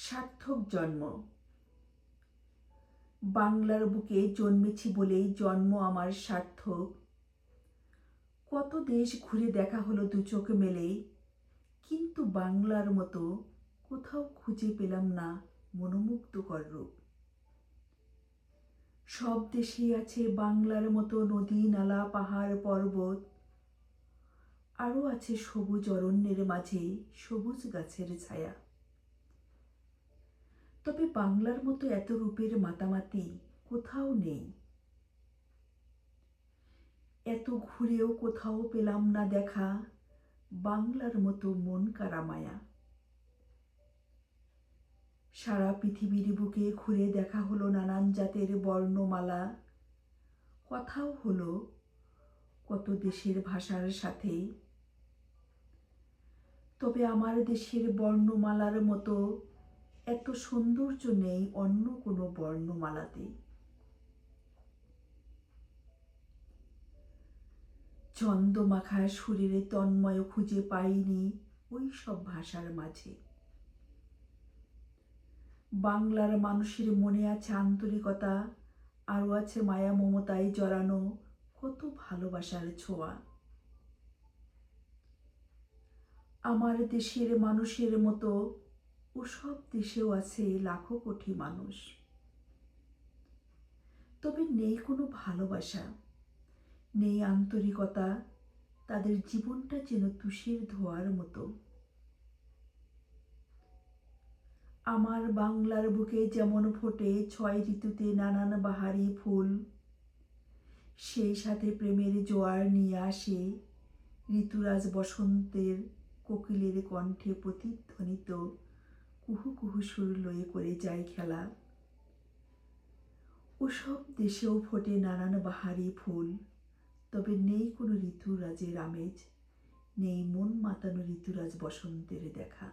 সার্থক জন্ম। বাংলার বুকে জন্মেছি বলেই জন্ম আমার সার্থক। কত দেশ ঘুরে দেখা হলো দু চোখ মেলে, কিন্তু বাংলার মতো কোথাও খুঁজে পেলাম না মনোমুগ্ধকর রূপ। সব দেশেই আছে বাংলার মতো নদী নালা পাহাড় পর্বত, আরও আছে সবুজ অরণ্যের মাঝে সবুজ গাছের ছায়া। তবে বাংলার মতো এত রূপের মাতামাতি কোথাও নেই। এত ঘুরেও কোথাও পেলাম না দেখা বাংলার মতো মন কাড়া মায়া। সারা পৃথিবীর বুকে ঘুরে দেখা হলো নানান জাতের বর্ণমালা, কথাও হলো কত দেশের ভাষার সাথে। তবে আমার দেশের বর্ণমালার মতো এত সৌন্দর্য নেই অন্য কোনো বর্ণমালাতে। ছন্দমাখা সুরের তন্ময় খুঁজে পাইনি ওই সব ভাষার মাঝে। বাংলার মানুষের মনে আছে আন্তরিকতা, আরও আছে মায়া মমতায় জড়ানো কত ভালোবাসার ছোঁয়া। আমার দেশের মানুষের মতো ওসব দেশেও আছে লাখো কোটি মানুষ। তবে নেই কোনো ভালোবাসা, নেই আন্তরিকতা, তাদের জীবনটা যেন তুষের ধোয়ার মতো। আমার বাংলার বুকে যেমন ফোটে 6 ঋতুতে নানান বাহারি ফুল, সেই সাথে প্রেমের জোয়ার নিয়ে আসে ঋতুরাজ বসন্তের কোকিলের কণ্ঠে প্রতিধ্বনিত কুহু কুহু সুর লয়ে করে যায় খেলা। ওসব দেশেও ফোটে নানান বাহারি ফুল, তবে নেই কোনো ঋতুরাজের আমেজ, নেই মন মাতানো ঋতুরাজ বসন্তের দেখা।